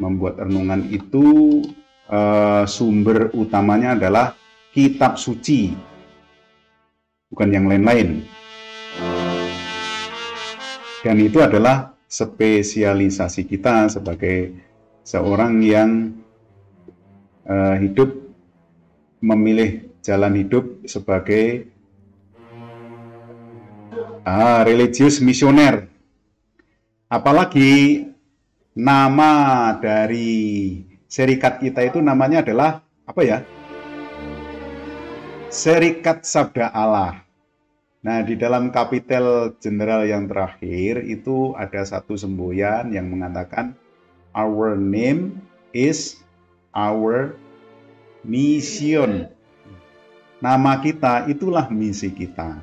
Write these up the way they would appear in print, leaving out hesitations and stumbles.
Membuat renungan itu sumber utamanya adalah kitab suci, bukan yang lain-lain. Dan itu adalah spesialisasi kita sebagai seorang yang hidup, memilih jalan hidup sebagai religius misioner. Apalagi nama dari serikat kita itu namanya adalah apa ya? Serikat Sabda Allah. Nah, di dalam kapitel general yang terakhir itu ada satu semboyan yang mengatakan our name is our mission. Nama kita itulah misi kita.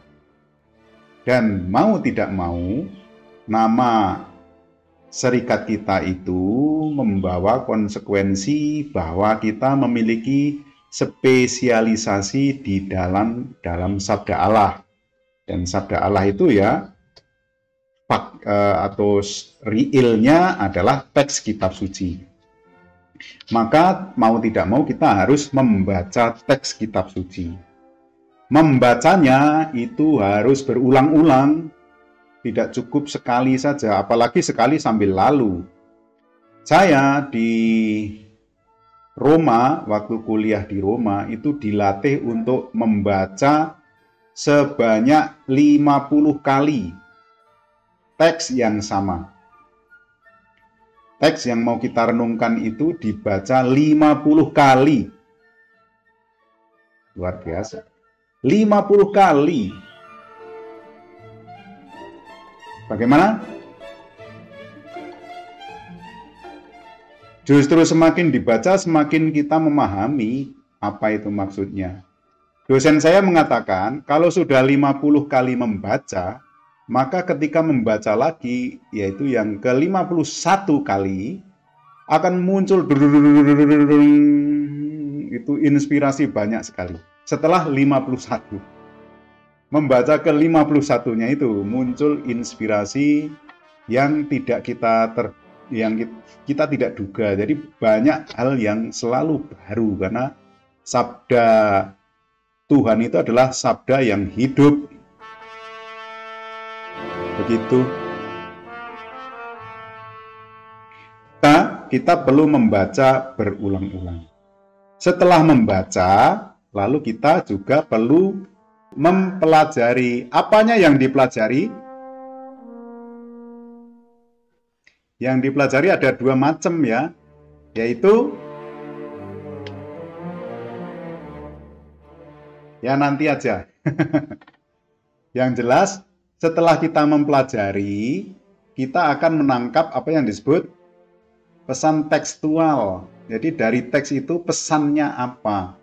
Dan mau tidak mau, nama serikat kita itu membawa konsekuensi bahwa kita memiliki spesialisasi di dalam Sabda Allah. Dan Sabda Allah itu ya atau realnya adalah teks kitab suci. Maka mau tidak mau kita harus membaca teks kitab suci. Membacanya itu harus berulang-ulang. Tidak cukup sekali saja, apalagi sekali sambil lalu. Saya di Roma, waktu kuliah di Roma, itu dilatih untuk membaca sebanyak 50 kali teks yang sama. Teks yang mau kita renungkan itu dibaca 50 kali. Luar biasa. 50 kali. Bagaimana? Justru semakin dibaca, semakin kita memahami apa itu maksudnya. Dosen saya mengatakan, kalau sudah 50 kali membaca, maka ketika membaca lagi, yaitu yang ke-51 kali, akan muncul itu inspirasi banyak sekali. Setelah 51. Membaca ke-51-nya itu muncul inspirasi yang tidak kita tidak duga. Jadi banyak hal yang selalu baru karena sabda Tuhan itu adalah sabda yang hidup. Begitu. Kita perlu membaca berulang-ulang. Setelah membaca, lalu kita juga perlu mempelajari. Apanya yang dipelajari? Yang dipelajari ada dua macam ya, yaitu ya nanti aja. Yang jelas, setelah kita mempelajari, kita akan menangkap apa yang disebut pesan tekstual. Jadi dari teks itu pesannya apa?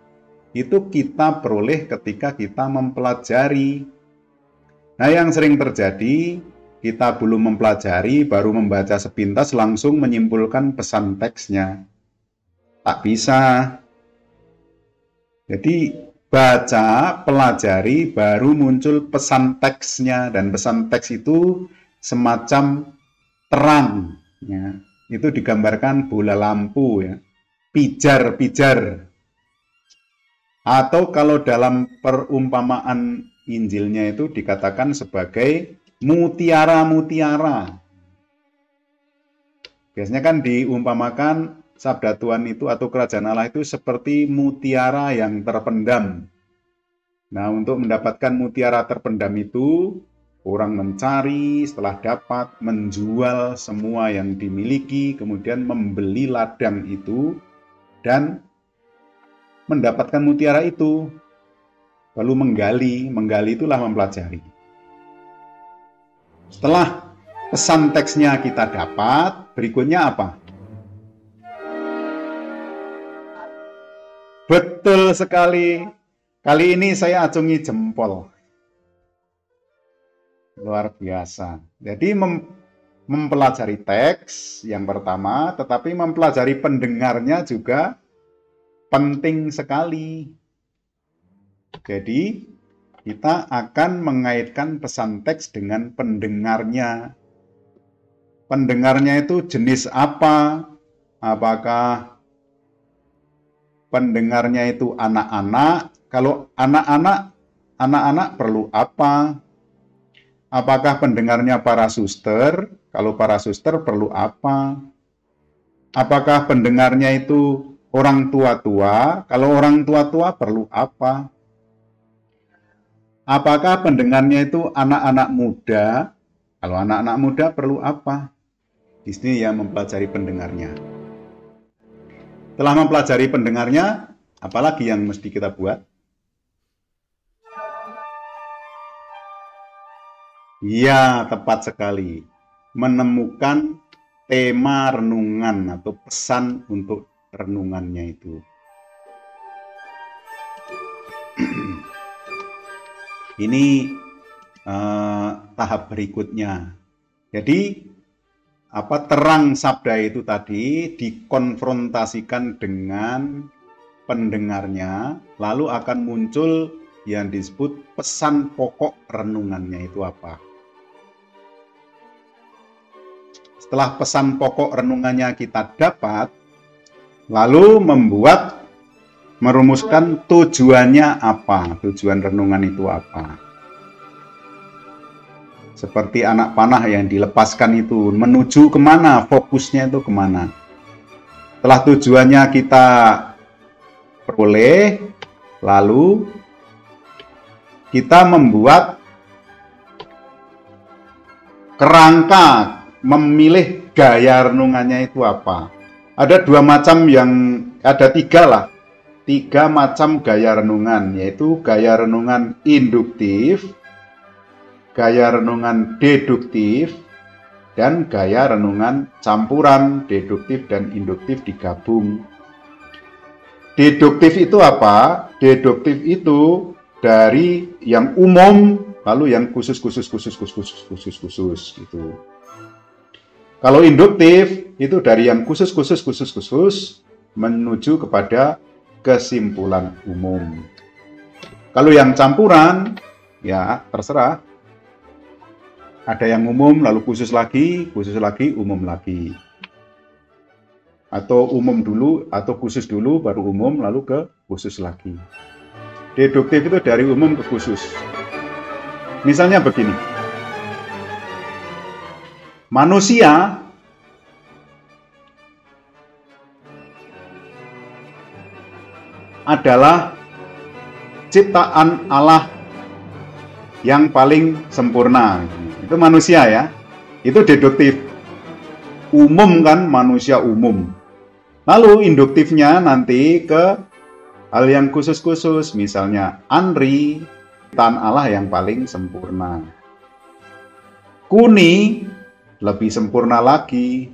Itu kita peroleh ketika kita mempelajari. Nah, yang sering terjadi, kita belum mempelajari, baru membaca sepintas langsung menyimpulkan pesan teksnya. Tak bisa. Jadi, baca, pelajari, baru muncul pesan teksnya. Dan pesan teks itu semacam terang. Ya. Itu digambarkan bola lampu, ya. Pijar-pijar. Atau kalau dalam perumpamaan Injilnya itu dikatakan sebagai mutiara-mutiara. Biasanya kan diumpamakan sabda Tuhan itu atau kerajaan Allah itu seperti mutiara yang terpendam. Nah, untuk mendapatkan mutiara terpendam itu, orang mencari, setelah dapat, menjual semua yang dimiliki, kemudian membeli ladang itu, dan mendapatkan mutiara itu, lalu menggali itulah mempelajari. Setelah pesan teksnya kita dapat, berikutnya apa? Betul sekali. Kali ini saya acungi jempol. Luar biasa. Jadi mempelajari teks yang pertama, tetapi mempelajari pendengarnya juga penting sekali. Jadi kita akan mengaitkan pesan teks dengan pendengarnya. Pendengarnya itu jenis apa? Apakah pendengarnya itu anak-anak? Kalau anak-anak perlu apa? Apakah pendengarnya para suster? Kalau para suster perlu apa? Apakah pendengarnya itu orang tua-tua? Kalau orang tua-tua perlu apa? Apakah pendengarnya itu anak-anak muda? Kalau anak-anak muda perlu apa? Di sini ya mempelajari pendengarnya. Setelah mempelajari pendengarnya, apalagi yang mesti kita buat? Ya, tepat sekali. Menemukan tema renungan atau pesan untuk renungannya itu. Ini tahap berikutnya. Jadi terang sabda itu tadi dikonfrontasikan dengan pendengarnya, lalu akan muncul yang disebut pesan pokok renungannya itu apa. Setelah pesan pokok renungannya kita dapat, lalu merumuskan tujuannya apa, tujuan renungan itu apa. Seperti anak panah yang dilepaskan itu, menuju kemana, fokusnya itu kemana. Setelah tujuannya kita peroleh, lalu kita membuat kerangka, memilih gaya renungannya itu apa. Ada tiga macam gaya renungan, yaitu gaya renungan induktif, gaya renungan deduktif, dan gaya renungan campuran, deduktif dan induktif digabung. Deduktif itu apa? Deduktif itu dari yang umum, lalu yang khusus gitu. Kalau induktif itu dari yang khusus menuju kepada kesimpulan umum. Kalau yang campuran, ya terserah. Ada yang umum, lalu khusus lagi, umum lagi. Atau umum dulu, atau khusus dulu, baru umum, lalu ke khusus lagi. Deduktif itu dari umum ke khusus. Misalnya begini. Manusia adalah ciptaan Allah yang paling sempurna. Itu manusia ya. Itu deduktif. Umum kan, manusia umum. Lalu induktifnya nanti ke hal yang khusus-khusus. Misalnya Andri, ciptaan Allah yang paling sempurna. Kuni, lebih sempurna lagi.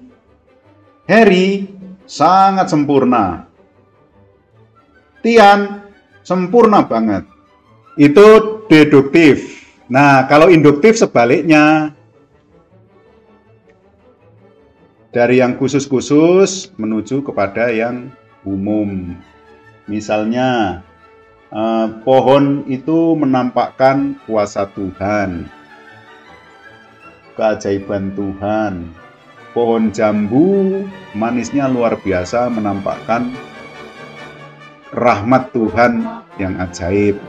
Heri, sangat sempurna. Tian, sempurna banget. Itu deduktif. Nah, kalau induktif sebaliknya. Dari yang khusus-khusus menuju kepada yang umum. Misalnya, pohon itu menampakkan kuasa Tuhan, keajaiban Tuhan. Pohon jambu manisnya luar biasa, menampakkan rahmat Tuhan yang ajaib.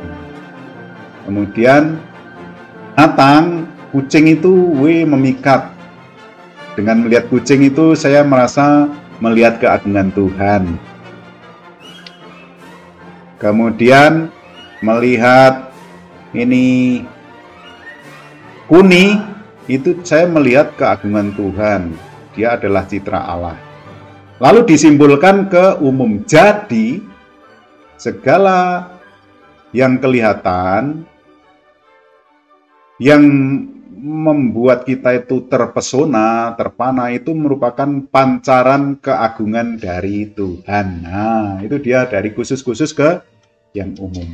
Kemudian binatang, kucing itu memikat. Dengan melihat kucing itu saya merasa melihat keagungan Tuhan. Kemudian melihat ini kuni, itu saya melihat keagungan Tuhan. Dia adalah citra Allah. Lalu disimpulkan ke umum. Jadi segala yang kelihatan, yang membuat kita itu terpesona, terpana, itu merupakan pancaran keagungan dari Tuhan. Nah, itu dia dari khusus-khusus ke yang umum.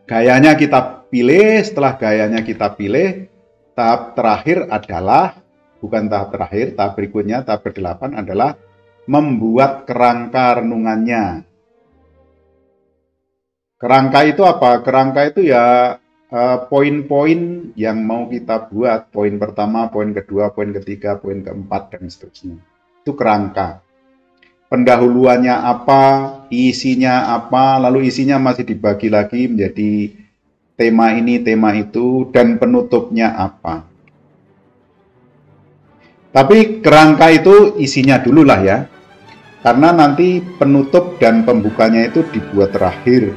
Gayanya kita pilih, setelah gayanya kita pilih, tahap terakhir adalah, bukan tahap terakhir, tahap berikutnya, tahap ke-8 adalah membuat kerangka renungannya. Kerangka itu apa? Kerangka itu ya poin-poin yang mau kita buat. Poin pertama, poin kedua, poin ketiga, poin keempat, dan seterusnya. Itu kerangka. Pendahuluannya apa, isinya apa, lalu isinya masih dibagi lagi menjadi tema ini, tema itu, dan penutupnya apa. Tapi kerangka itu isinya dulu lah ya. Karena nanti penutup dan pembukanya itu dibuat terakhir.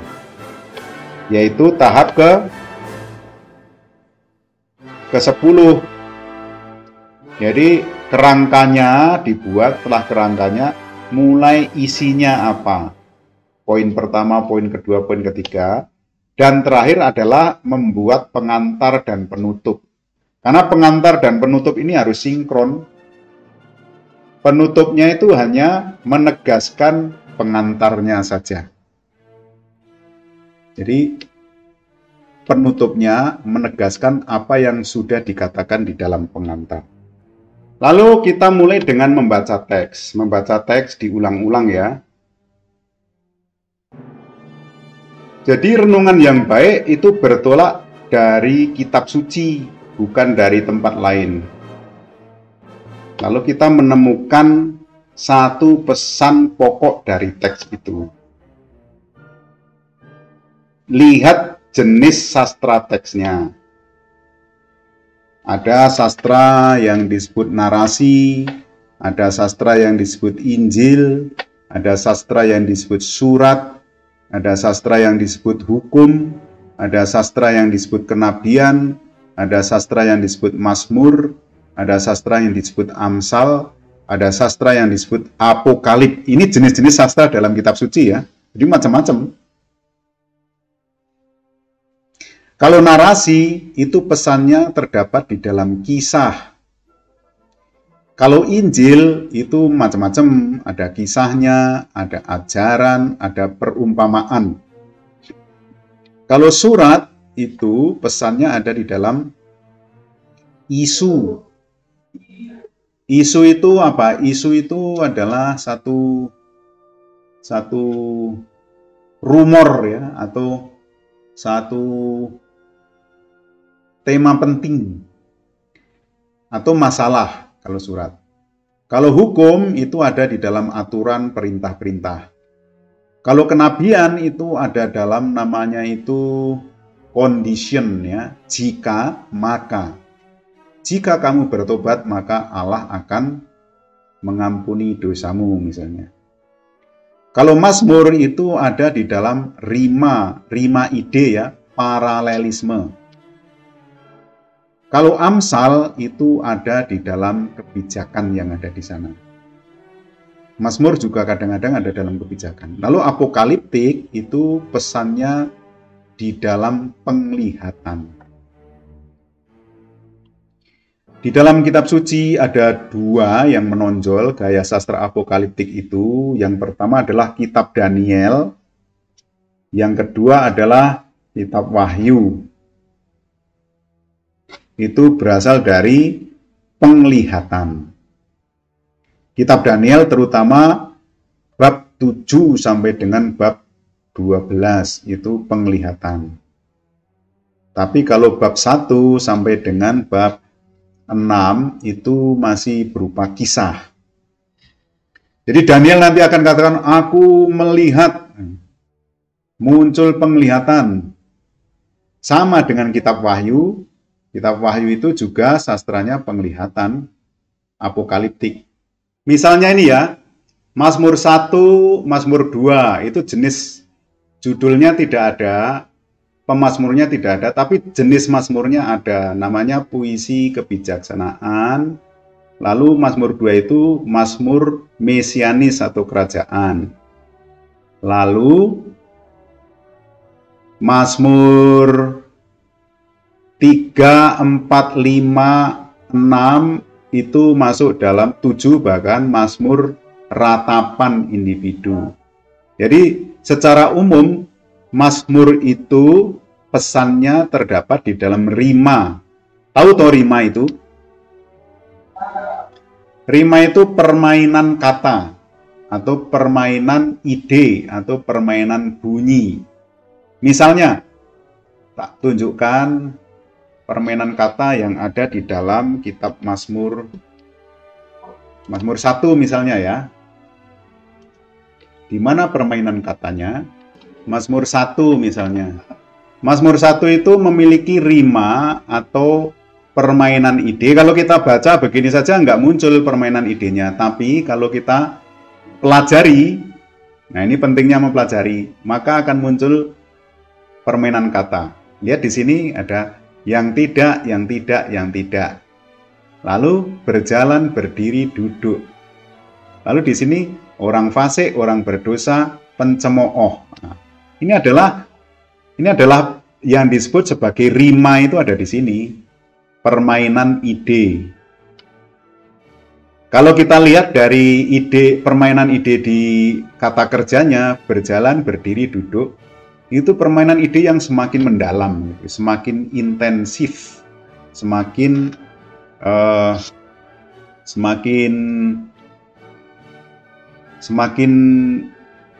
Yaitu tahap ke-10. Jadi kerangkanya dibuat, setelah kerangkanya mulai isinya apa. Poin pertama, poin kedua, poin ketiga. Dan terakhir adalah membuat pengantar dan penutup. Karena pengantar dan penutup ini harus sinkron. Penutupnya itu hanya menegaskan pengantarnya saja. Jadi penutupnya menegaskan apa yang sudah dikatakan di dalam pengantar. Lalu kita mulai dengan membaca teks. Membaca teks diulang-ulang ya. Jadi renungan yang baik itu bertolak dari kitab suci, bukan dari tempat lain. Lalu kita menemukan satu pesan pokok dari teks itu. Lihat jenis sastra teksnya. Ada sastra yang disebut narasi, ada sastra yang disebut Injil, ada sastra yang disebut surat, ada sastra yang disebut hukum, ada sastra yang disebut kenabian, ada sastra yang disebut Mazmur, ada sastra yang disebut Amsal, ada sastra yang disebut Apokalip. Ini jenis-jenis sastra dalam kitab suci ya. Jadi macam-macam. Kalau narasi itu pesannya terdapat di dalam kisah. Kalau Injil itu macam-macam, ada kisahnya, ada ajaran, ada perumpamaan. Kalau surat itu pesannya ada di dalam isu. Isu itu apa? Isu itu adalah satu rumor ya, atau satu tema penting atau masalah kalau surat. Kalau hukum itu ada di dalam aturan perintah-perintah. Kalau kenabian itu ada dalam namanya itu condition ya, jika maka. Jika kamu bertobat maka Allah akan mengampuni dosamu misalnya. Kalau Mazmur itu ada di dalam rima ide ya, paralelisme. Kalau Amsal itu ada di dalam kebijakan yang ada di sana. Mazmur juga kadang-kadang ada dalam kebijakan. Lalu apokaliptik itu pesannya di dalam penglihatan. Di dalam kitab suci ada dua yang menonjol gaya sastra apokaliptik itu. Yang pertama adalah kitab Daniel. Yang kedua adalah kitab Wahyu. Itu berasal dari penglihatan. Kitab Daniel terutama bab 7 sampai dengan bab 12 itu penglihatan. Tapi kalau bab 1 sampai dengan bab 6 itu masih berupa kisah. Jadi Daniel nanti akan katakan, aku melihat, muncul penglihatan. Sama dengan kitab Wahyu. Kitab Wahyu itu juga sastranya penglihatan apokaliptik. Misalnya ini ya, Mazmur 1, Mazmur 2, itu jenis judulnya tidak ada, pemazmurnya tidak ada, tapi jenis mazmurnya ada, namanya puisi kebijaksanaan. Lalu Mazmur 2 itu Mazmur mesianis atau kerajaan. Lalu Mazmur 3, 4, 5, 6 itu masuk dalam 7 bahkan Mazmur ratapan individu. Jadi secara umum Mazmur itu pesannya terdapat di dalam rima. Tahu toh rima itu? Rima itu permainan kata atau permainan ide atau permainan bunyi. Misalnya, tak tunjukkan permainan kata yang ada di dalam kitab Mazmur 1 misalnya ya. Di mana permainan katanya? Mazmur 1 misalnya. Mazmur 1 itu memiliki rima atau permainan ide. Kalau kita baca begini saja nggak muncul permainan idenya. Tapi kalau kita pelajari, nah ini pentingnya mempelajari, maka akan muncul permainan kata. Lihat di sini ada yang tidak, yang tidak, yang tidak. Lalu berjalan, berdiri, duduk. Lalu di sini orang fasik, orang berdosa, pencemooh. Nah, ini adalah yang disebut sebagai rima itu ada di sini. Permainan ide. Kalau kita lihat dari permainan ide di kata kerjanya, berjalan, berdiri, duduk, itu permainan ide yang semakin mendalam, semakin intensif, semakin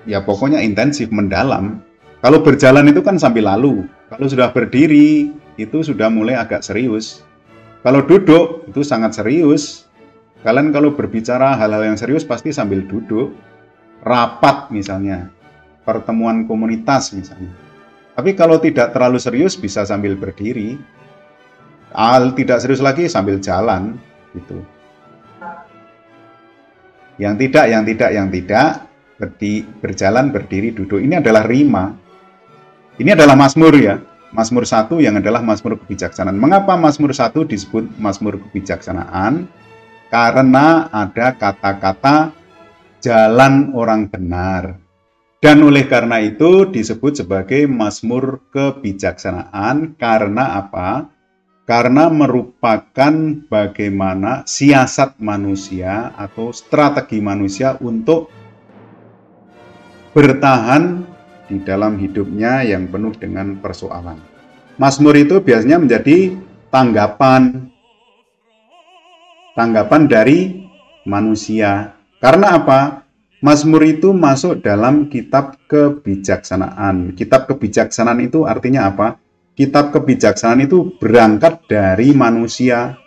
ya pokoknya intensif, mendalam. Kalau berjalan itu kan sambil lalu. Kalau sudah berdiri itu sudah mulai agak serius. Kalau duduk itu sangat serius. Kalian kalau berbicara hal-hal yang serius pasti sambil duduk. Rapat misalnya, pertemuan komunitas misalnya. Tapi kalau tidak terlalu serius bisa sambil berdiri. Tidak serius lagi sambil jalan gitu. Yang tidak, berjalan, berdiri, duduk. Ini adalah rima. Ini adalah Mazmur ya. Mazmur 1 yang adalah Mazmur kebijaksanaan. Mengapa Mazmur 1 disebut Mazmur kebijaksanaan? Karena ada kata-kata jalan orang benar. Dan oleh karena itu disebut sebagai Mazmur kebijaksanaan. Karena apa? Karena merupakan bagaimana siasat manusia atau strategi manusia untuk bertahan di dalam hidupnya yang penuh dengan persoalan. Mazmur itu biasanya menjadi tanggapan dari manusia. Karena apa? Mazmur itu masuk dalam kitab kebijaksanaan. Kitab kebijaksanaan itu artinya apa? Kitab kebijaksanaan itu berangkat dari manusia.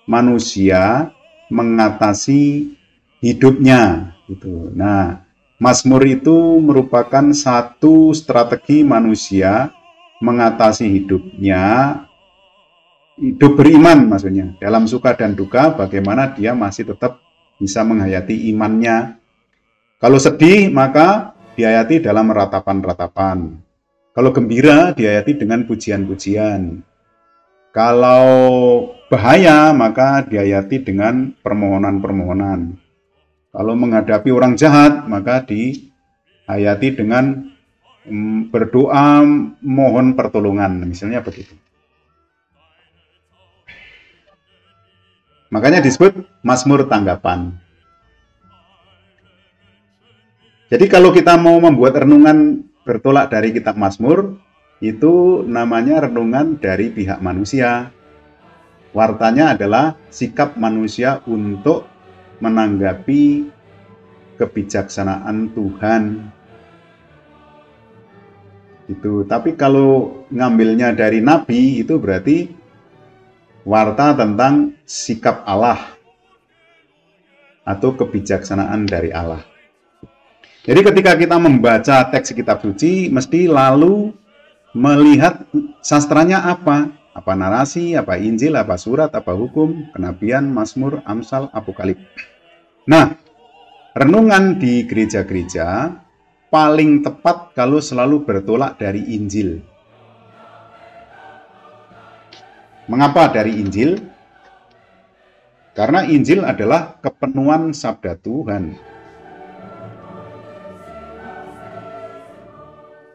Manusia mengatasi hidupnya. Gitu. Nah, Mazmur itu merupakan satu strategi manusia mengatasi hidupnya, hidup beriman maksudnya. Dalam suka dan duka bagaimana dia masih tetap bisa menghayati imannya. Kalau sedih maka dihayati dalam ratapan-ratapan. Kalau gembira dihayati dengan pujian-pujian. Kalau bahaya maka dihayati dengan permohonan-permohonan. Kalau menghadapi orang jahat, maka dihayati dengan berdoa mohon pertolongan, misalnya begitu. Makanya disebut Mazmur tanggapan. Jadi kalau kita mau membuat renungan bertolak dari kitab Mazmur, itu namanya renungan dari pihak manusia. Wartanya adalah sikap manusia untuk menanggapi kebijaksanaan Tuhan. Itu. Tapi kalau ngambilnya dari nabi itu berarti warta tentang sikap Allah atau kebijaksanaan dari Allah. Jadi ketika kita membaca teks kitab suci mesti lalu melihat sastranya apa? Apa narasi, apa Injil, apa surat, apa hukum, kenabian, Mazmur, Amsal, Apokalip. Nah, renungan di gereja-gereja paling tepat kalau selalu bertolak dari Injil. Mengapa dari Injil? Karena Injil adalah kepenuhan sabda Tuhan.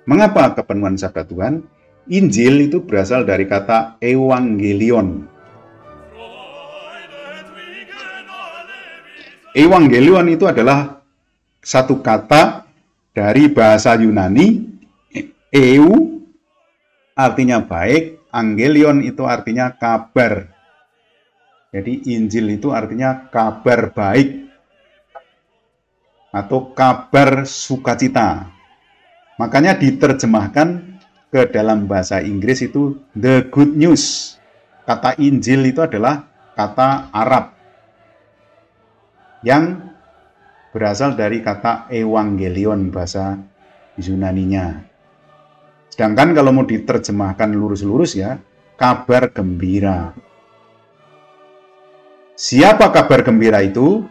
Mengapa kepenuhan sabda Tuhan? Injil itu berasal dari kata evangelion. Evangelion itu adalah satu kata dari bahasa Yunani, eu artinya baik, angelion itu artinya kabar. Jadi Injil itu artinya kabar baik atau kabar sukacita. Makanya diterjemahkan ke dalam bahasa Inggris itu the good news. Kata Injil itu adalah kata Arab yang berasal dari kata evangelion bahasa Yunaninya. Sedangkan kalau mau diterjemahkan lurus-lurus ya, kabar gembira. Siapa kabar gembira itu?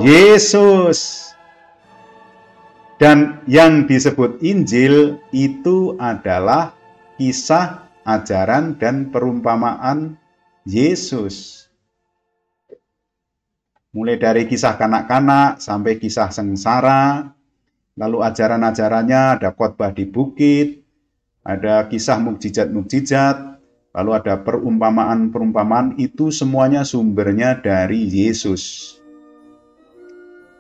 Yesus. Dan yang disebut Injil itu adalah kisah, ajaran, dan perumpamaan Yesus. Mulai dari kisah kanak-kanak sampai kisah sengsara, lalu ajaran-ajarannya ada khotbah di bukit, ada kisah mukjizat-mukjizat, lalu ada perumpamaan-perumpamaan, itu semuanya sumbernya dari Yesus.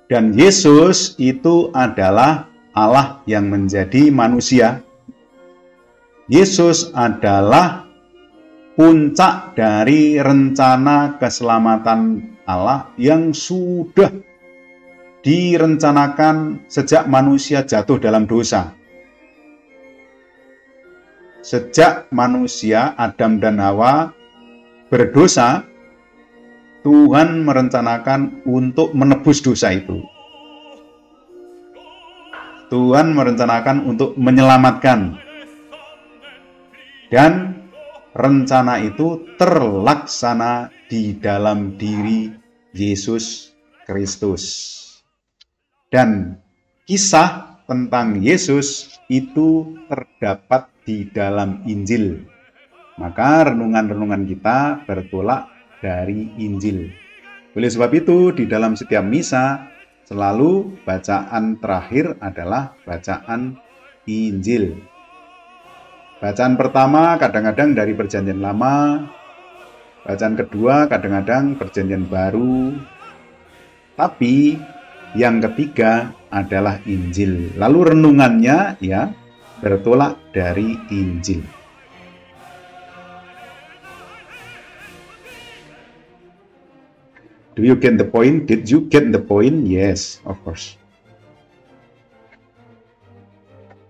Dan Yesus itu adalah Allah yang menjadi manusia. Yesus adalah puncak dari rencana keselamatan Allah yang sudah direncanakan sejak manusia jatuh dalam dosa. Sejak manusia Adam dan Hawa berdosa, Tuhan merencanakan untuk menebus dosa itu. Tuhan merencanakan untuk menyelamatkan. Dan rencana itu terlaksana di dalam diri Yesus Kristus. Dan kisah tentang Yesus itu terdapat di dalam Injil. Maka renungan-renungan kita bertolak dari Injil. Oleh sebab itu, di dalam setiap misa selalu bacaan terakhir adalah bacaan Injil. Bacaan pertama kadang-kadang dari Perjanjian Lama, bacaan kedua kadang-kadang Perjanjian Baru, tapi yang ketiga adalah Injil. Lalu renungannya ya bertolak dari Injil. Do you get the point? Did you get the point? Yes, of course.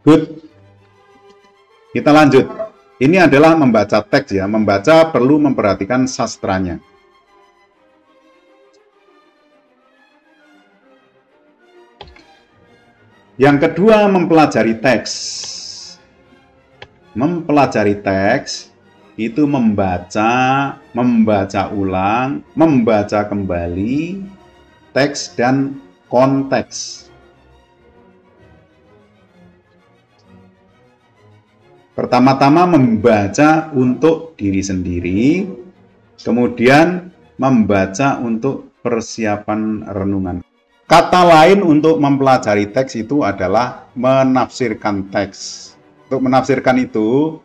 Good. Kita lanjut. Ini adalah membaca teks ya. Membaca perlu memperhatikan sastranya. Yang kedua, mempelajari teks. Mempelajari teks itu membaca ulang, membaca kembali teks dan konteks. Pertama-tama membaca untuk diri sendiri, kemudian membaca untuk persiapan renungan. Kata lain untuk mempelajari teks itu adalah menafsirkan teks. Untuk menafsirkan itu,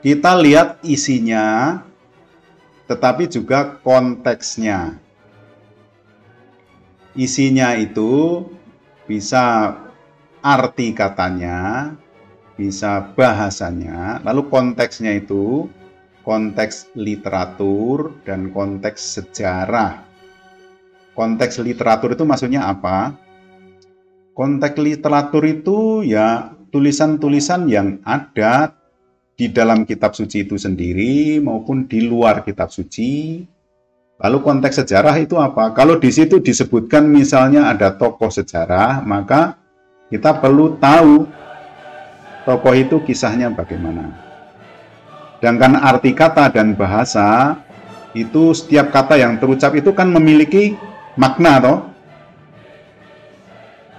kita lihat isinya, tetapi juga konteksnya. Isinya itu bisa arti katanya, bisa bahasanya, lalu konteksnya itu konteks literatur dan konteks sejarah. Konteks literatur itu maksudnya apa? Konteks literatur itu ya tulisan-tulisan yang ada di dalam kitab suci itu sendiri maupun di luar kitab suci. Lalu konteks sejarah itu apa? Kalau di situ disebutkan misalnya ada tokoh sejarah, maka kita perlu tahu tokoh itu kisahnya bagaimana. Sedangkan arti kata dan bahasa itu setiap kata yang terucap itu kan memiliki makna toh.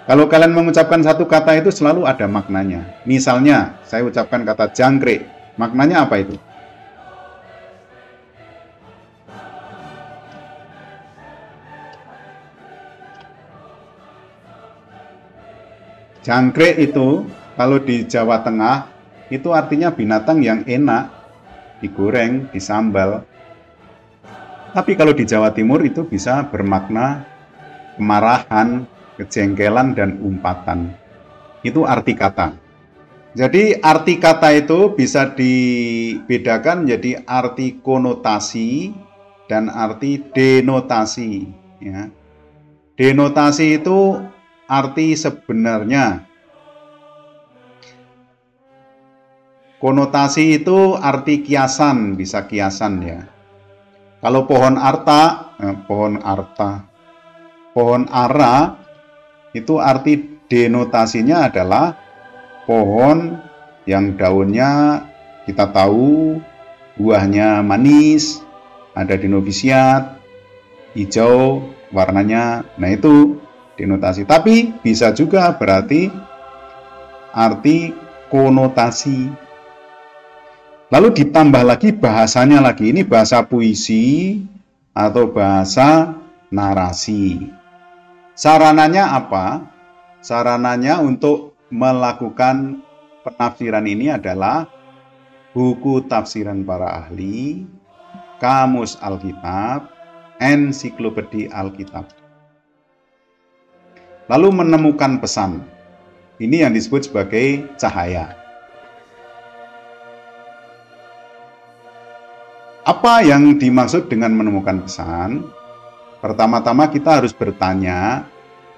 Kalau kalian mengucapkan satu kata itu selalu ada maknanya. Misalnya saya ucapkan kata jangkrik, maknanya apa itu? Jangkrik itu kalau di Jawa Tengah itu artinya binatang yang enak digoreng, disambal. Tapi kalau di Jawa Timur itu bisa bermakna kemarahan, kejengkelan, dan umpatan. Itu arti kata. Jadi arti kata itu bisa dibedakan jadi arti konotasi dan arti denotasi. Ya. Denotasi itu arti sebenarnya. Konotasi itu arti kiasan, bisa kiasan ya. Kalau pohon ara itu arti denotasinya adalah pohon yang daunnya kita tahu, buahnya manis, ada denovisiat, hijau warnanya. Nah itu denotasi. Tapi bisa juga berarti arti konotasi. Lalu ditambah lagi bahasanya lagi, ini bahasa puisi atau bahasa narasi. Sarananya apa? Sarananya untuk melakukan penafsiran ini adalah buku tafsiran para ahli, kamus Alkitab, ensiklopedi Alkitab. Lalu menemukan pesan. Ini yang disebut sebagai cahaya. Apa yang dimaksud dengan menemukan pesan? Pertama-tama kita harus bertanya,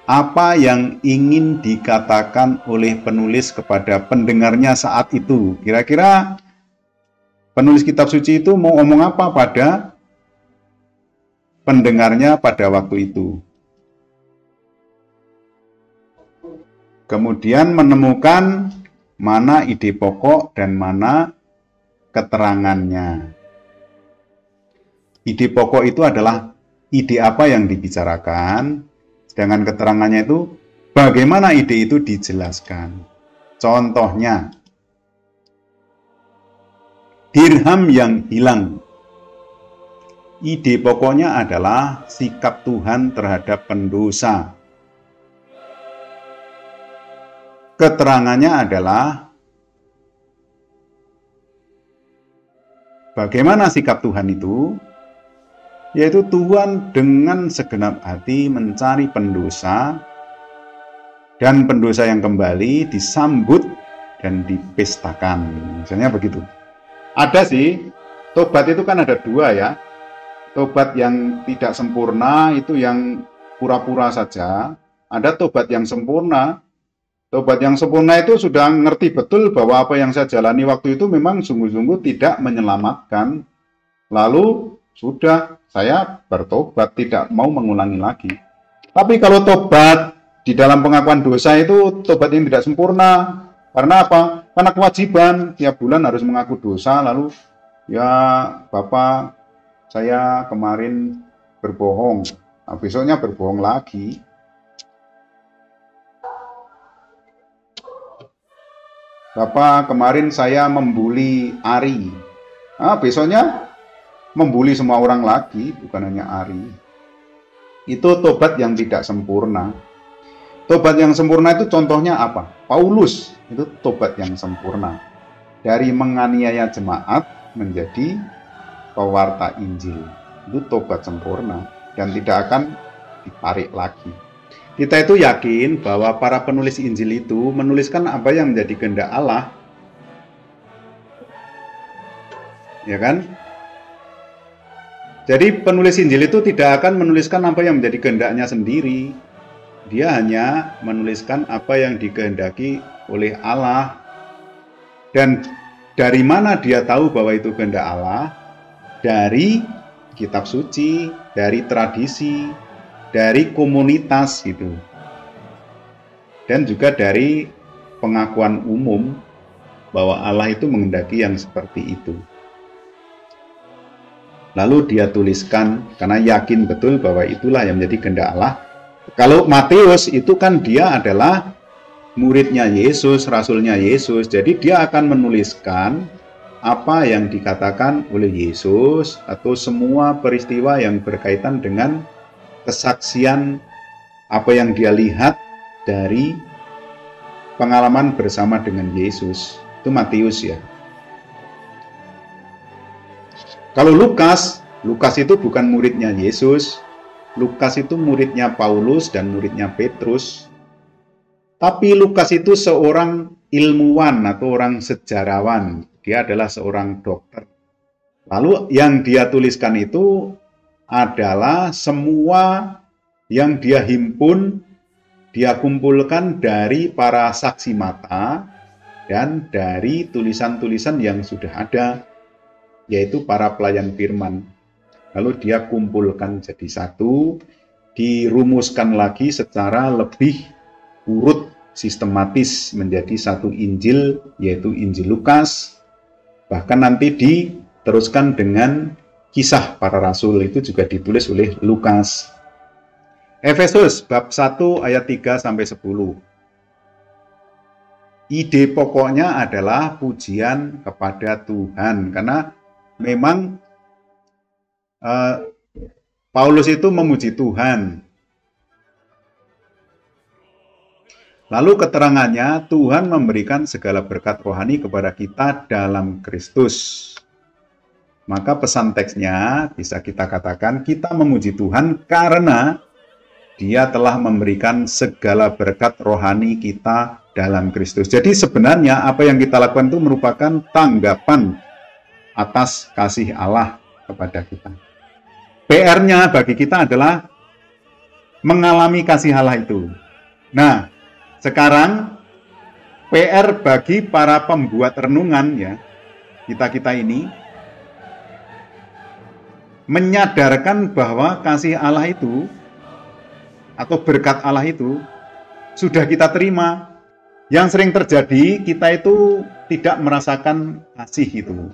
apa yang ingin dikatakan oleh penulis kepada pendengarnya saat itu? Kira-kira penulis kitab suci itu mau ngomong apa pada pendengarnya pada waktu itu? Kemudian menemukan mana ide pokok dan mana keterangannya. Ide pokok itu adalah ide apa yang dibicarakan, sedangkan keterangannya itu bagaimana ide itu dijelaskan. Contohnya, dirham yang hilang. Ide pokoknya adalah sikap Tuhan terhadap pendosa. Keterangannya adalah bagaimana sikap Tuhan itu, yaitu Tuhan dengan segenap hati mencari pendosa, dan pendosa yang kembali disambut dan dipestakan. Misalnya begitu. Ada sih, tobat itu kan ada dua ya. Tobat yang tidak sempurna itu yang pura-pura saja. Ada tobat yang sempurna. Tobat yang sempurna itu sudah ngerti betul bahwa apa yang saya jalani waktu itu memang sungguh-sungguh tidak menyelamatkan. Lalu sudah, saya bertobat, tidak mau mengulangi lagi. Tapi kalau tobat di dalam pengakuan dosa itu tobat yang tidak sempurna. Karena apa? Karena kewajiban, tiap bulan harus mengaku dosa, lalu ya Bapak, saya kemarin berbohong. Nah, besoknya berbohong lagi. Bapak, kemarin saya membuli Ari. Nah, besoknya membuli semua orang lagi, bukan hanya Ari. Itu tobat yang tidak sempurna. Tobat yang sempurna itu contohnya apa? Paulus, itu tobat yang sempurna. Dari menganiaya jemaat menjadi pewarta Injil. Itu tobat sempurna dan tidak akan ditarik lagi. Kita itu yakin bahwa para penulis Injil itu menuliskan apa yang menjadi kehendak Allah. Ya kan? Jadi penulis Injil itu tidak akan menuliskan apa yang menjadi kehendaknya sendiri. Dia hanya menuliskan apa yang dikehendaki oleh Allah. Dan dari mana dia tahu bahwa itu kehendak Allah? Dari kitab suci, dari tradisi, dari komunitas gitu. Dan juga dari pengakuan umum bahwa Allah itu menghendaki yang seperti itu. Lalu dia tuliskan karena yakin betul bahwa itulah yang menjadi kehendak Allah. Kalau Matius itu kan dia adalah muridnya Yesus, rasulnya Yesus. Jadi dia akan menuliskan apa yang dikatakan oleh Yesus atau semua peristiwa yang berkaitan dengan kesaksian apa yang dia lihat dari pengalaman bersama dengan Yesus. Itu Matius ya. Kalau Lukas itu bukan muridnya Yesus. Lukas itu muridnya Paulus dan muridnya Petrus. Tapi Lukas itu seorang ilmuwan atau orang sejarawan. Dia adalah seorang dokter. Lalu yang dia tuliskan itu adalah semua yang dia himpun, dia kumpulkan dari para saksi mata dan dari tulisan-tulisan yang sudah ada, yaitu para pelayan firman. Lalu dia kumpulkan jadi satu, dirumuskan lagi secara lebih urut sistematis menjadi satu Injil, yaitu Injil Lukas. Bahkan nanti diteruskan dengan kisah para rasul, itu juga ditulis oleh Lukas. Efesus bab 1 ayat 3 sampai 10. Ide pokoknya adalah pujian kepada Tuhan, karena memang Paulus itu memuji Tuhan. Lalu keterangannya, Tuhan memberikan segala berkat rohani kepada kita dalam Kristus. Maka pesan teksnya bisa kita katakan, kita memuji Tuhan karena Dia telah memberikan segala berkat rohani kita dalam Kristus. Jadi sebenarnya apa yang kita lakukan itu merupakan tanggapan atas kasih Allah kepada kita. PR-nya bagi kita adalah mengalami kasih Allah itu. Nah, sekarang PR bagi para pembuat renungan, ya, kita ini menyadarkan bahwa kasih Allah itu atau berkat Allah itu sudah kita terima. Yang sering terjadi, kita itu tidak merasakan kasih itu.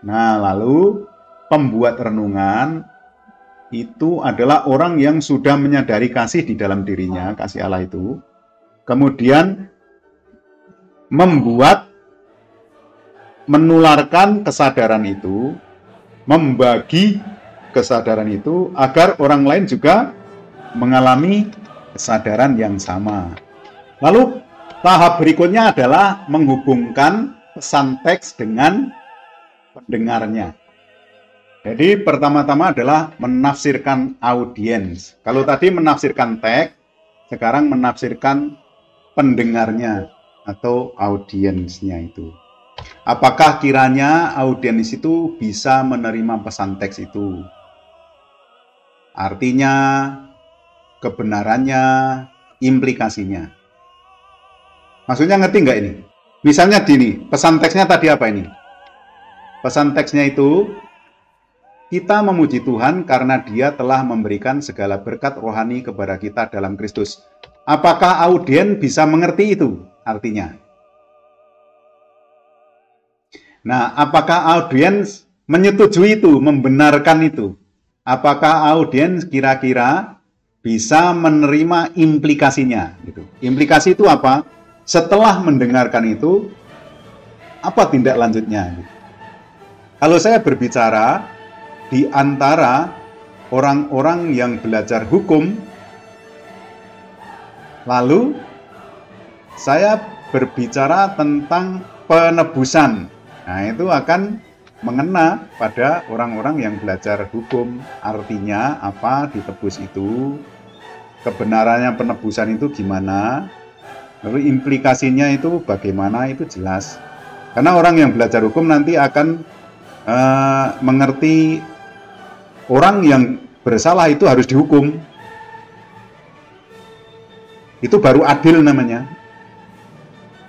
Nah, lalu pembuat renungan itu adalah orang yang sudah menyadari kasih di dalam dirinya, kasih Allah itu. Kemudian menularkan kesadaran itu, membagi kesadaran itu agar orang lain juga mengalami kesadaran yang sama. Lalu tahap berikutnya adalah menghubungkan pesan teks dengan pendengarnya. Jadi pertama-tama adalah menafsirkan audiens. Kalau tadi menafsirkan teks, sekarang menafsirkan pendengarnya atau audiensnya itu. Apakah kiranya audiens itu bisa menerima pesan teks itu? Artinya, kebenarannya, implikasinya. Maksudnya ngerti nggak ini? Misalnya gini, pesan teksnya tadi apa ini? Pesan teksnya itu, kita memuji Tuhan karena Dia telah memberikan segala berkat rohani kepada kita dalam Kristus. Apakah audiens bisa mengerti itu artinya? Nah, apakah audiens menyetujui itu, membenarkan itu? Apakah audiens kira-kira bisa menerima implikasinya? Gitu. Implikasi itu apa? Setelah mendengarkan itu, apa tindak lanjutnya? Gitu. Kalau saya berbicara di antara orang-orang yang belajar hukum, lalu saya berbicara tentang penebusan. Nah, itu akan mengena pada orang-orang yang belajar hukum. Artinya apa ditebus itu, kebenarannya penebusan itu gimana, lalu implikasinya itu bagaimana, itu jelas. Karena orang yang belajar hukum nanti akan mengerti orang yang bersalah itu harus dihukum. Itu baru adil namanya.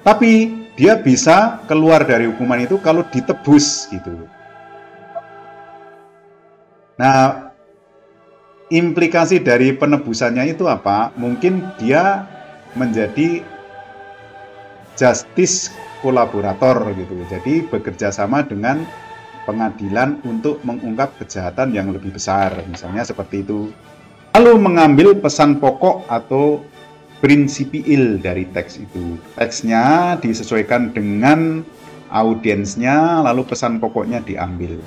Tapi dia bisa keluar dari hukuman itu kalau ditebus gitu. Nah, implikasi dari penebusannya itu apa? Mungkin dia menjadi justice kolaborator gitu. Jadi bekerja sama dengan pengadilan untuk mengungkap kejahatan yang lebih besar, misalnya seperti itu. Lalu mengambil pesan pokok atau prinsipil dari teks itu. Teksnya disesuaikan dengan audiensnya, lalu pesan pokoknya diambil.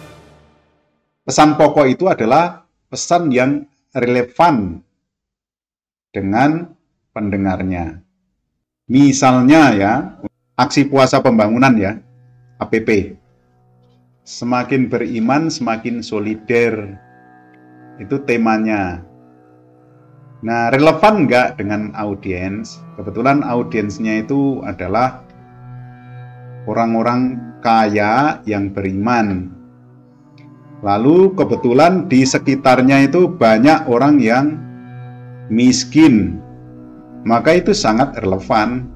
Pesan pokok itu adalah pesan yang relevan dengan pendengarnya. Misalnya ya, aksi puasa pembangunan ya, APP. Semakin beriman, semakin solider. Itu temanya. Nah, relevan nggak dengan audiens? Kebetulan audiensnya itu adalah orang-orang kaya yang beriman. Lalu kebetulan di sekitarnya itu banyak orang yang miskin, maka itu sangat relevan.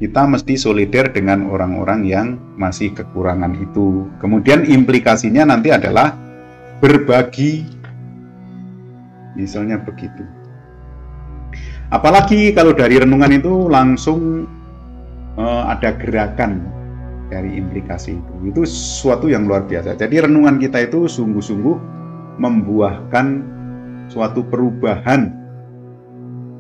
Kita mesti solider dengan orang-orang yang masih kekurangan itu. Kemudian implikasinya nanti adalah berbagi, misalnya begitu. Apalagi kalau dari renungan itu langsung ada gerakan dari implikasi itu. Itu sesuatu yang luar biasa. Jadi renungan kita itu sungguh-sungguh membuahkan suatu perubahan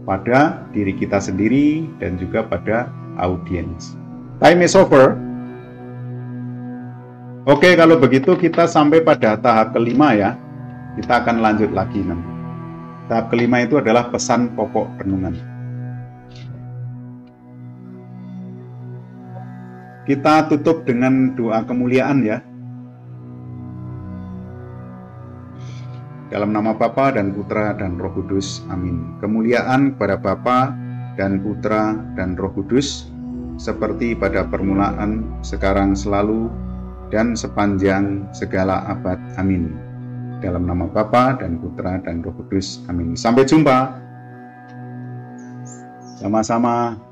pada diri kita sendiri dan juga pada audiens. Time is over. Oke, kalau begitu kita sampai pada tahap kelima ya. Kita akan lanjut lagi nanti. Tahap kelima itu adalah pesan pokok renungan. Kita tutup dengan doa kemuliaan ya. Dalam nama Bapa dan Putra dan Roh Kudus. Amin. Kemuliaan kepada Bapa dan Putra dan Roh Kudus, seperti pada permulaan, sekarang, selalu, dan sepanjang segala abad. Amin. Dalam nama Bapa dan Putra dan Roh Kudus. Amin. Sampai jumpa. Sama-sama.